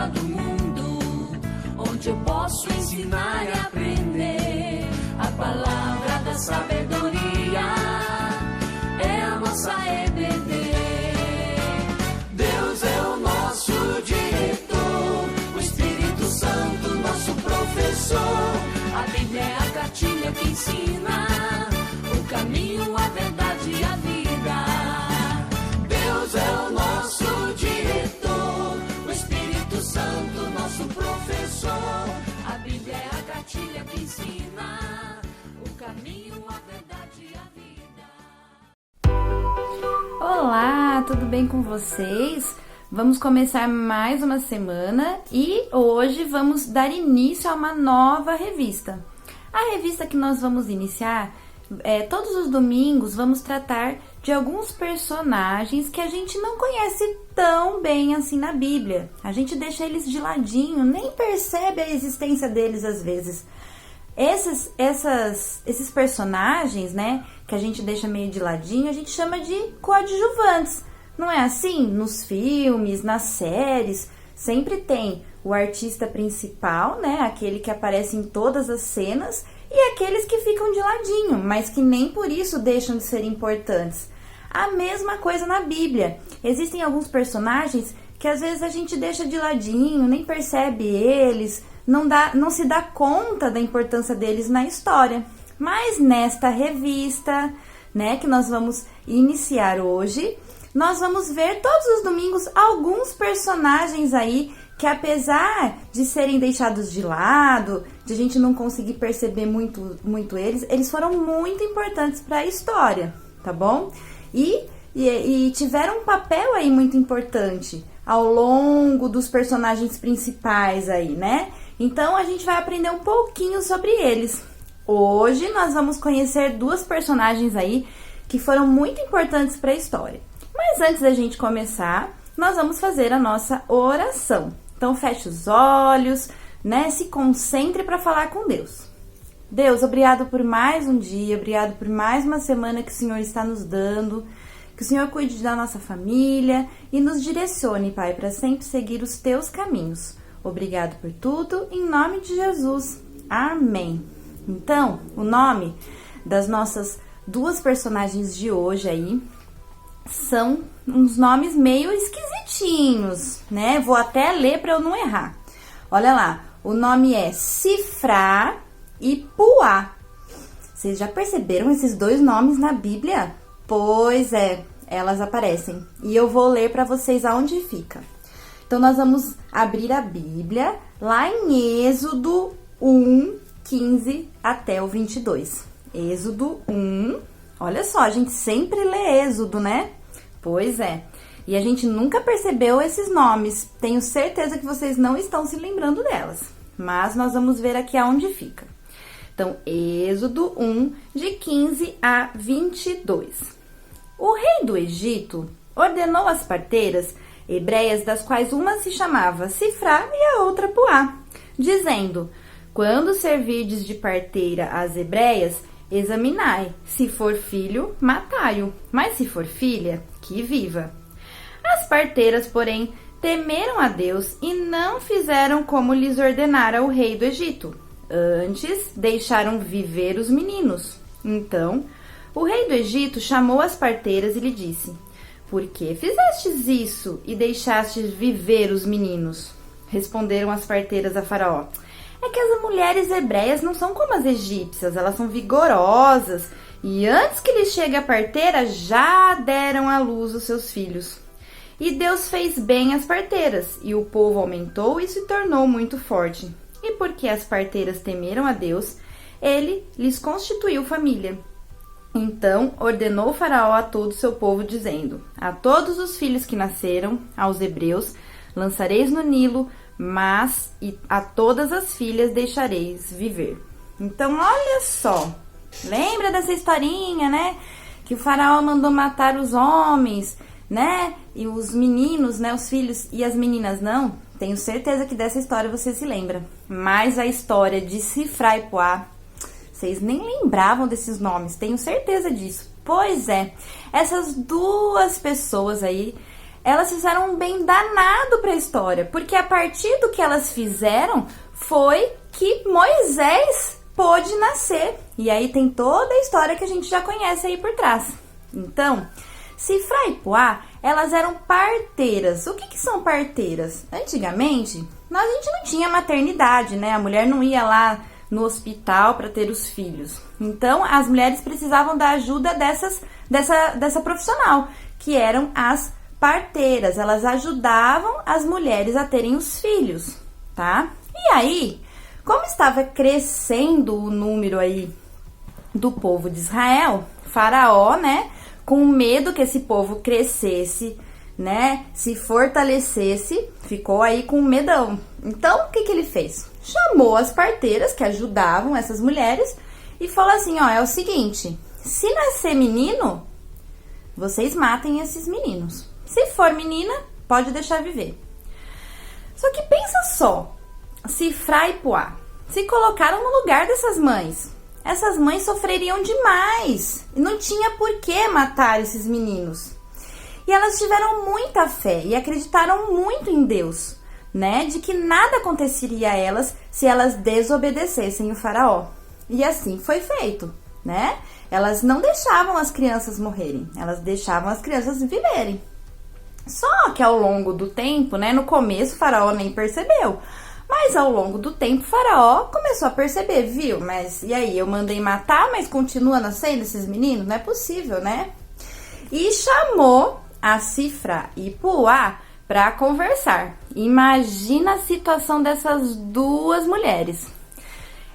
escola do mundo, onde eu posso ensinar e aprender. A palavra da sabedoria é a nossa EBD. Deus é o nosso diretor, o Espírito Santo nosso professor. A Bíblia é a cartilha que ensina o caminho, a verdade e a vida. Deus é o nosso diretor, o Espírito Santo nosso professor. A Bíblia é a cartilha que ensina o caminho, a verdade e a vida. Olá, tudo bem com vocês? Vamos começar mais uma semana e hoje vamos dar início a uma nova revista. A revista que nós vamos iniciar, todos os domingos vamos tratar de alguns personagens que a gente não conhece tão bem assim na Bíblia. A gente deixa eles de ladinho, nem percebe a existência deles às vezes. Esses personagens, né, que a gente deixa meio de ladinho, a gente chama de coadjuvantes. Não é assim? Nos filmes, nas séries, sempre tem o artista principal, né, aquele que aparece em todas as cenas, e aqueles que ficam de ladinho, mas que nem por isso deixam de ser importantes. A mesma coisa na Bíblia. Existem alguns personagens que às vezes a gente deixa de ladinho, nem percebe eles, não se dá conta da importância deles na história. Mas nesta revista, né, que nós vamos iniciar hoje, nós vamos ver todos os domingos alguns personagens aí que, apesar de serem deixados de lado, de a gente não conseguir perceber muito eles foram muito importantes para a história, tá bom? E tiveram um papel aí muito importante ao longo dos personagens principais aí, né? Então a gente vai aprender um pouquinho sobre eles. Hoje nós vamos conhecer duas personagens aí que foram muito importantes para a história. Mas antes da gente começar, nós vamos fazer a nossa oração. Então feche os olhos, né? Se concentre para falar com Deus. Deus, obrigado por mais um dia, obrigado por mais uma semana que o Senhor está nos dando. Que o Senhor cuide da nossa família e nos direcione, Pai, para sempre seguir os teus caminhos. Obrigado por tudo, em nome de Jesus. Amém. Então, o nome das nossas duas personagens de hoje aí são uns nomes meio esquisitinhos, né? Vou até ler para eu não errar. Olha lá, o nome é Sifrá e Puá. Vocês já perceberam esses dois nomes na Bíblia? Pois é, elas aparecem. E eu vou ler para vocês aonde fica. Então, nós vamos abrir a Bíblia lá em Êxodo 1, 15 até o 22. Êxodo 1. Olha só, a gente sempre lê Êxodo, né? Pois é. E a gente nunca percebeu esses nomes. Tenho certeza que vocês não estão se lembrando delas. Mas nós vamos ver aqui aonde fica. Então, Êxodo 1, de 15 a 22. O rei do Egito ordenou às parteiras hebreias, das quais uma se chamava Sifrá e a outra Puá, dizendo: quando servirdes de parteira às hebreias, examinai, se for filho, matai-o, mas se for filha, que viva. As parteiras, porém, temeram a Deus e não fizeram como lhes ordenara o rei do Egito. Antes, deixaram viver os meninos. Então, o rei do Egito chamou as parteiras e lhe disse: por que fizestes isso e deixastes viver os meninos? Responderam as parteiras a Faraó: é que as mulheres hebreias não são como as egípcias, elas são vigorosas, e antes que lhes chegue a parteira, já deram à luz os seus filhos. E Deus fez bem às parteiras, e o povo aumentou e se tornou muito forte. E porque as parteiras temeram a Deus, ele lhes constituiu família. Então ordenou Faraó a todo o seu povo, dizendo: a todos os filhos que nasceram aos hebreus lançareis no Nilo, mas a todas as filhas deixareis viver. Então, olha só, lembra dessa historinha, né? Que o faraó mandou matar os homens, né? E os meninos, né? Os filhos e as meninas não. Tenho certeza que dessa história você se lembra. Mas a história de Sifrá e Puá, vocês nem lembravam desses nomes, tenho certeza disso. Pois é, essas duas pessoas aí, elas fizeram um bem danado para a história, porque a partir do que elas fizeram foi que Moisés pôde nascer. E aí tem toda a história que a gente já conhece aí por trás. Então, Sifra e Puá, elas eram parteiras. O que são parteiras? Antigamente, a gente não tinha maternidade, né? A mulher não ia lá no hospital para ter os filhos. Então, as mulheres precisavam da ajuda dessa profissional, que eram as parteiras. Elas ajudavam as mulheres a terem os filhos, tá? E aí, como estava crescendo o número aí do povo de Israel, Faraó, né, com medo que esse povo crescesse, né, se fortalecesse, ficou aí com medão. Então, o que ele fez? Chamou as parteiras que ajudavam essas mulheres e falou assim, ó, é o seguinte, se nascer menino, vocês matem esses meninos. Se for menina, pode deixar viver. Só que pensa só, Sifra e Puá se colocaram no lugar dessas mães. Essas mães sofreriam demais. E não tinha por que matar esses meninos. E elas tiveram muita fé e acreditaram muito em Deus, né? De que nada aconteceria a elas se elas desobedecessem o faraó. E assim foi feito, né? Elas não deixavam as crianças morrerem. Elas deixavam as crianças viverem. Só que ao longo do tempo, né? No começo o faraó nem percebeu. Mas ao longo do tempo, o faraó começou a perceber, viu? Mas e aí, eu mandei matar, mas continua nascendo esses meninos? Não é possível, né? E chamou a Sifra e Puá para conversar. Imagina a situação dessas duas mulheres.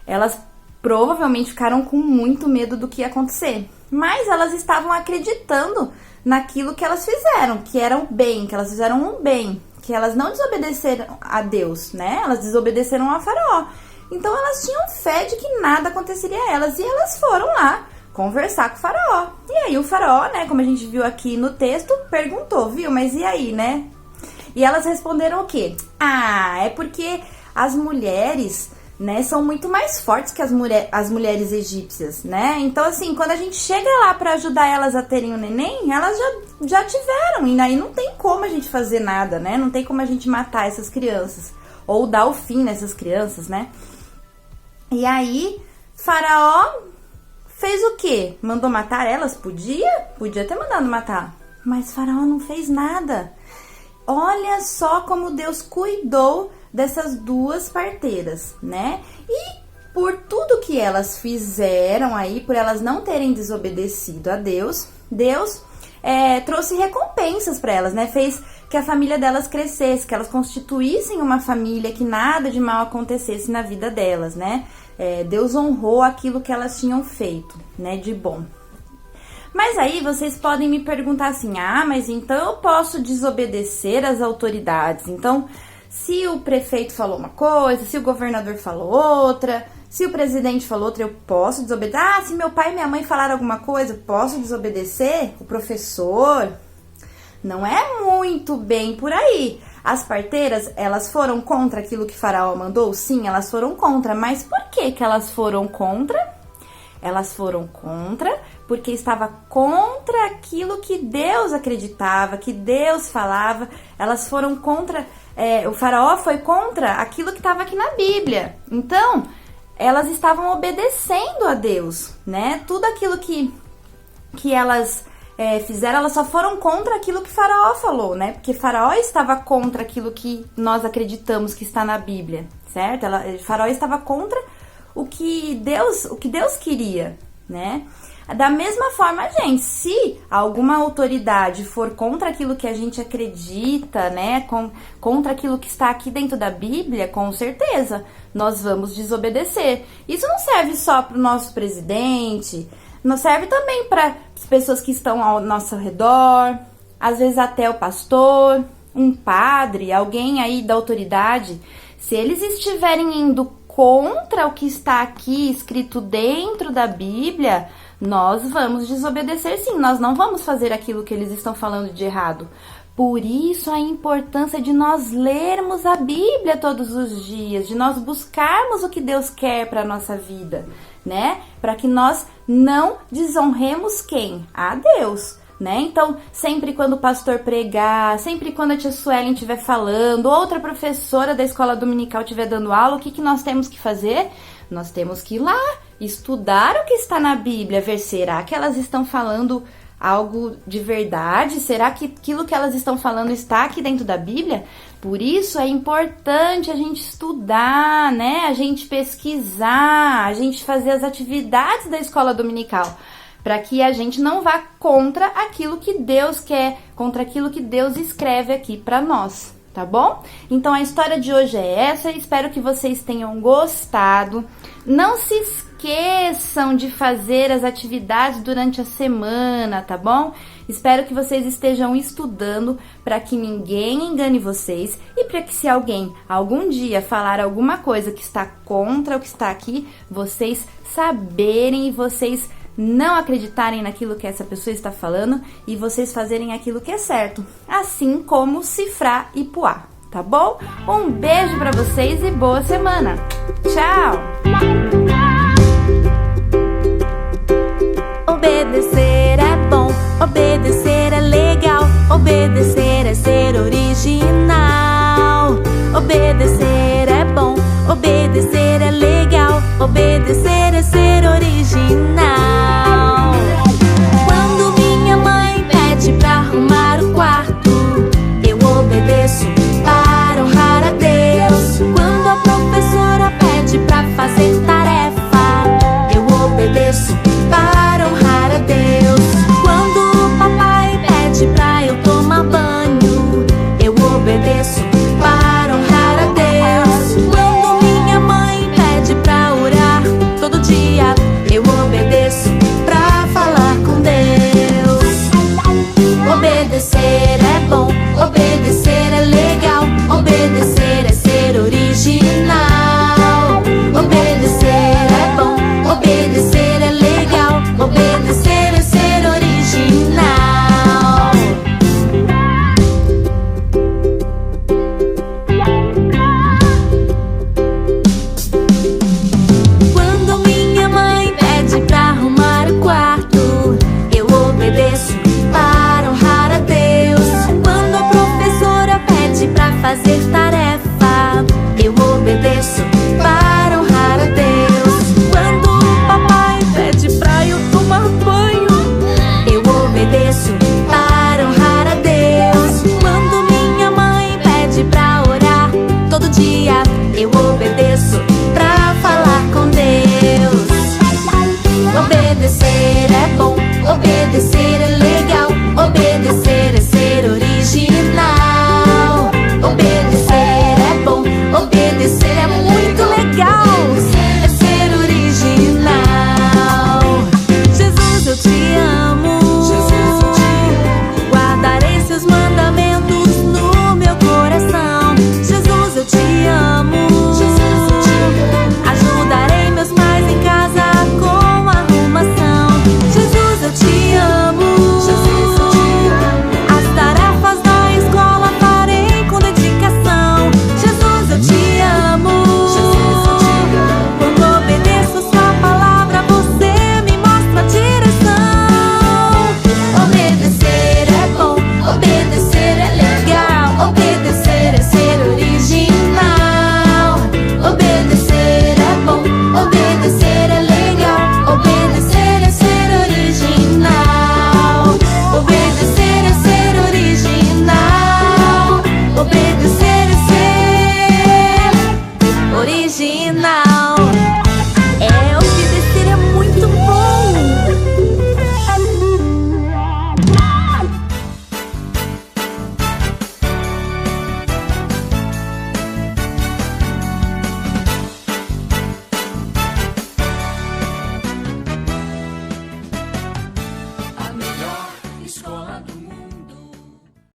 Elas provavelmente ficaram com muito medo do que ia acontecer. Mas elas estavam acreditando naquilo que elas fizeram, que era o bem, que elas fizeram um bem. Que elas não desobedeceram a Deus, né? Elas desobedeceram a Faraó. Então elas tinham fé de que nada aconteceria a elas. E elas foram lá conversar com o Faraó. E aí o Faraó, né, como a gente viu aqui no texto, perguntou, viu? Mas e aí, né? E elas responderam o quê? Ah, é porque as mulheres, né, são muito mais fortes que as mulheres egípcias, né? Então, assim, quando a gente chega lá para ajudar elas a terem o neném, elas já tiveram, e aí não tem como a gente fazer nada, né? Não tem como a gente matar essas crianças, ou dar o fim nessas crianças, né? E aí, Faraó fez o quê? Mandou matar elas? Podia ter mandado matar, mas Faraó não fez nada. Olha só como Deus cuidou dessas duas parteiras, né? E por tudo que elas fizeram aí, por elas não terem desobedecido a Deus, Deus trouxe recompensas para elas, né? Fez que a família delas crescesse, que elas constituíssem uma família, que nada de mal acontecesse na vida delas, né? Deus honrou aquilo que elas tinham feito, né? De bom. Mas aí vocês podem me perguntar assim, mas então eu posso desobedecer às autoridades? Então, se o prefeito falou uma coisa, se o governador falou outra, se o presidente falou outra, eu posso desobedecer? Se meu pai e minha mãe falaram alguma coisa, eu posso desobedecer? O professor? Não é muito bem por aí. As parteiras, elas foram contra aquilo que Faraó mandou? Sim, elas foram contra. Mas por que elas foram contra? Elas foram contra porque estava contra aquilo que Deus acreditava, que Deus falava. Elas foram contra, o faraó foi contra aquilo que estava aqui na Bíblia. Então, elas estavam obedecendo a Deus, né? Tudo aquilo que elas fizeram, elas só foram contra aquilo que Faraó falou, né? Porque Faraó estava contra aquilo que nós acreditamos que está na Bíblia, certo? Faraó estava contra o que Deus queria, né? Da mesma forma, gente, se alguma autoridade for contra aquilo que a gente acredita, né, contra aquilo que está aqui dentro da Bíblia, com certeza, nós vamos desobedecer. Isso não serve só para o nosso presidente, não serve também para as pessoas que estão ao nosso redor, às vezes até o pastor, um padre, alguém aí da autoridade. Se eles estiverem indo contra o que está aqui escrito dentro da Bíblia, nós vamos desobedecer sim, nós não vamos fazer aquilo que eles estão falando de errado. Por isso a importância de nós lermos a Bíblia todos os dias, de nós buscarmos o que Deus quer para a nossa vida, né? Para que nós não desonremos quem? A Deus. né? Então, sempre quando o pastor pregar, sempre quando a tia Suelen estiver falando, outra professora da escola dominical estiver dando aula, o que nós temos que fazer? Nós temos que ir lá, estudar o que está na Bíblia, ver, será que elas estão falando algo de verdade? Será que aquilo que elas estão falando está aqui dentro da Bíblia? Por isso é importante a gente estudar, né? A gente pesquisar, a gente fazer as atividades da escola dominical, para que a gente não vá contra aquilo que Deus quer, contra aquilo que Deus escreve aqui para nós, tá bom? Então a história de hoje é essa, espero que vocês tenham gostado. Não se esqueçam de fazer as atividades durante a semana, tá bom? Espero que vocês estejam estudando para que ninguém engane vocês e para que se alguém algum dia falar alguma coisa que está contra o que está aqui, vocês saberem e vocês não acreditarem naquilo que essa pessoa está falando e vocês fazerem aquilo que é certo, assim como Cifrá e Puá, tá bom? Um beijo para vocês e boa semana! Tchau! Obedecer é bom, obedecer é legal, obedecer é ser original. Obedecer é bom, obedecer é legal, obedecer é ser